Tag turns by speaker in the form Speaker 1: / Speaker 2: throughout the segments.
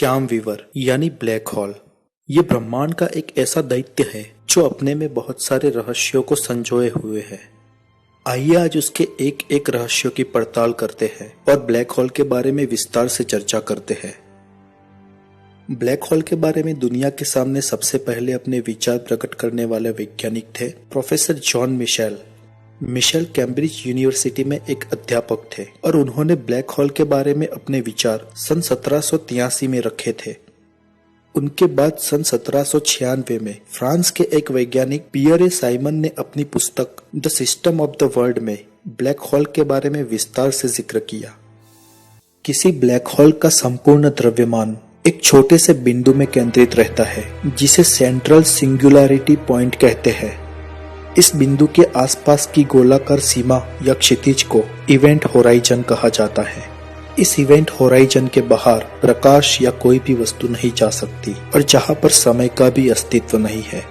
Speaker 1: Shyam Weaver यानी black hole. ये ब्रह्मांड का एक ऐसा दैत्य है जो अपने में बहुत सारे रहस्यों को संजोए हुए है। आइए आज उसके एक एक रहस्यों की पड़ताल करते हैं और ब्लैक होल के बारे में विस्तार से चर्चा करते हैं। ब्लैक होल के बारे में दुनिया के सामने सबसे पहले अपने विचार प्रकट करने वाले वैज्ञानिक थे professor John Mitchell. Mitchell Cambridge University में एक अध्यापक थे और उन्होंने ब्लैक होल के बारे में अपने विचार सन 1783 में रखे थे। उनके बाद सन 1796 में फ्रांस के एक वैज्ञानिक पियरे साइमन ने अपनी पुस्तक the system of the world में ब्लैक होल के बारे में विस्तार से जिक्र किया। किसी ब्लैक होल का संपूर्ण द्रव्यमान एक छोटे से बिंदु में केंद्रित रहता है जिसे सेंट्रल सिंगुलरिटी पॉइंट कहते हैं। इस बिंदु के आसपास की गोलाकार सीमा या क्षितिज को इवेंट होराइजन कहा जाता है। इस इवेंट होराइजन के बाहर प्रकाश या कोई भी वस्तु नहीं जा सकती और जहां पर समय का भी अस्तित्व नहीं है।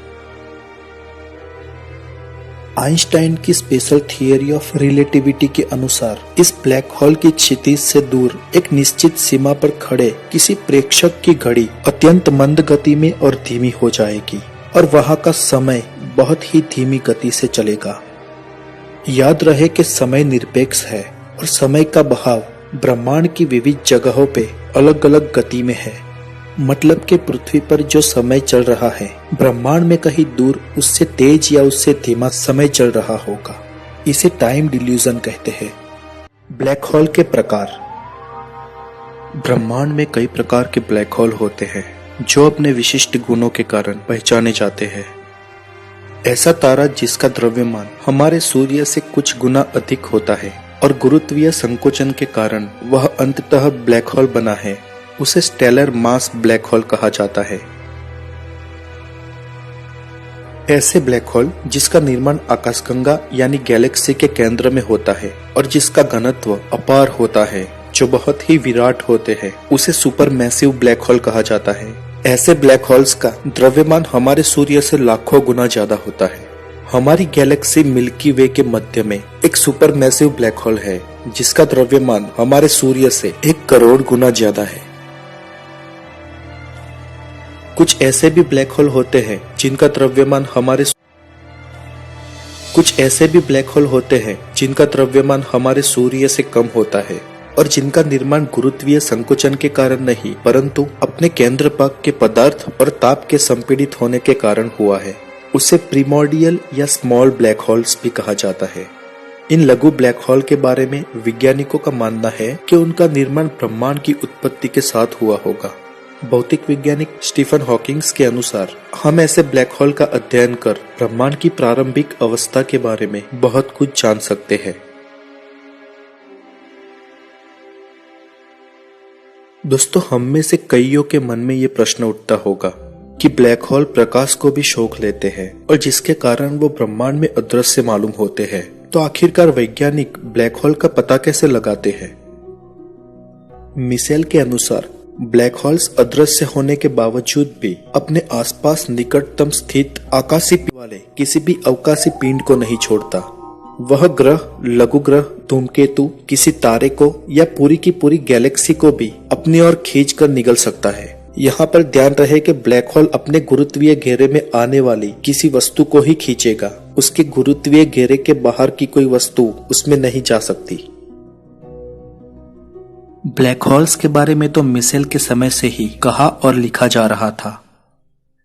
Speaker 1: आइंस्टाइन की स्पेशल थियरी ऑफ रिलेटिविटी के अनुसार इस ब्लैक होल की क्षितिज से दूर एक निश्चित सीमा पर खड़े किसी प्रेक्षक की घड़ी अत्यंत मंद गति में और धीमी हो जाएगी और वहां का समय बहुत ही धीमी गति से चलेगा। याद रहे कि समय निरपेक्ष है और समय का बहाव ब्रह्मांड की विविध जगहों पे अलग अलग गति में है। मतलब कि पृथ्वी पर जो समय चल रहा है ब्रह्मांड में कहीं दूर उससे तेज या उससे धीमा समय चल रहा होगा। इसे टाइम डिल्यूजन कहते हैं। ब्लैक होल के प्रकार। ब्रह्मांड में कई प्रकार के ब्लैक होल होते हैं जो अपने विशिष्ट गुणों के कारण पहचाने जाते हैं। ऐसा तारा जिसका द्रव्यमान हमारे सूर्य से कुछ गुना अधिक होता है और गुरुत्वीय संकोचन के कारण वह अंततः ब्लैक होल बना है, उसे स्टेलर मास ब्लैक होल कहा जाता है। ऐसे ब्लैक होल जिसका निर्माण आकाशगंगा यानी गैलेक्सी के केंद्र में होता है और जिसका घनत्व अपार होता है, जो बहुत ही विराट होते हैं, उसे सुपर मैसिव ब्लैक होल कहा जाता है। ऐसे ब्लैक होल्स का द्रव्यमान हमारे सूर्य से लाखों गुना ज्यादा होता है। हमारी गैलेक्सी मिल्की वे के मध्य में एक सुपर मैसिव ब्लैक होल है जिसका द्रव्यमान हमारे सूर्य से 1 करोड़ गुना ज्यादा है। कुछ ऐसे भी ब्लैक होल होते हैं जिनका द्रव्यमान हमारे सूर्य से कम होता है और जिनका निर्माण गुरुत्वीय संकोचन के कारण नहीं परंतु अपने केंद्र भाग के पदार्थ और ताप के संपीड़ित होने के कारण हुआ है। उसे प्रीमोर्डियल या स्मॉल ब्लैक होल्स भी कहा जाता है। इन लघु ब्लैक होल के बारे में वैज्ञानिकों का मानना है कि उनका निर्माण ब्रह्मांड की उत्पत्ति के साथ हुआ होगा। भौतिक वैज्ञानिक स्टीफन हॉकिंग्स के अनुसार हम ऐसे ब्लैक होल का अध्ययन कर ब्रह्मांड की प्रारंभिक अवस्था के बारे में बहुत कुछ जान सकते हैं। दोस्तों, हम में से कईयों के मन में ये प्रश्न उठता होगा कि ब्लैक होल प्रकाश को भी सोख लेते हैं और जिसके कारण वो ब्रह्मांड में अदृश्य मालूम होते हैं। तो आखिरकार वैज्ञानिक ब्लैक होल का पता कैसे लगाते हैं? मिशेल के अनुसार ब्लैक होल्स अदृश्य होने के बावजूद भी अपने आसपास निकटतम स्थित आकाशीय पिंड वाले किसी भी अवकाशी पिंड को नहीं छोड़ता। वह ग्रह, लघु ग्रह, धूमकेतु, किसी तारे को या पूरी की पूरी गैलेक्सी को भी अपनी ओर खींच कर निगल सकता है। यहाँ पर ध्यान रहे कि ब्लैक होल अपने गुरुत्वीय घेरे में आने वाली किसी वस्तु को ही खींचेगा। उसके गुरुत्वीय घेरे के बाहर की कोई वस्तु उसमें नहीं जा सकती। ब्लैक होल्स के बारे में तो मिशेल के समय से ही कहा और लिखा जा रहा था,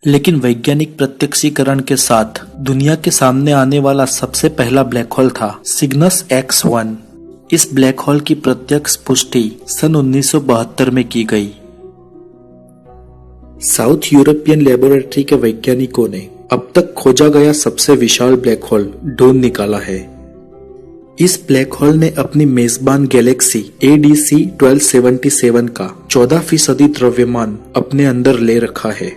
Speaker 1: लेकिन वैज्ञानिक प्रत्यक्षीकरण के साथ दुनिया के सामने आने वाला सबसे पहला ब्लैक होल था सिग्नस X1। इस ब्लैक होल की प्रत्यक्ष पुष्टि सन 1972 में की गई। साउथ यूरोपियन लेबोरेटरी के वैज्ञानिकों ने अब तक खोजा गया सबसे विशाल ब्लैक होल ढूंढ निकाला है। इस ब्लैक होल ने अपनी मेजबान गैलेक्सी ADC 1277 का 14% द्रव्यमान अपने अंदर ले रखा है।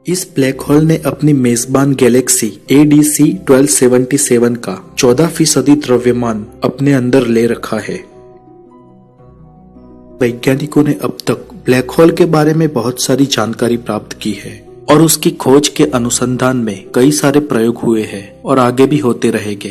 Speaker 1: इस ब्लैक होल ने अपनी मेजबान गैलेक्सी ADC 1277 का 14% द्रव्यमान अपने अंदर ले रखा है। वैज्ञानिकों ने अब तक ब्लैक होल के बारे में बहुत सारी जानकारी प्राप्त की है और उसकी खोज के अनुसंधान में कई सारे प्रयोग हुए हैं और आगे भी होते रहेंगे।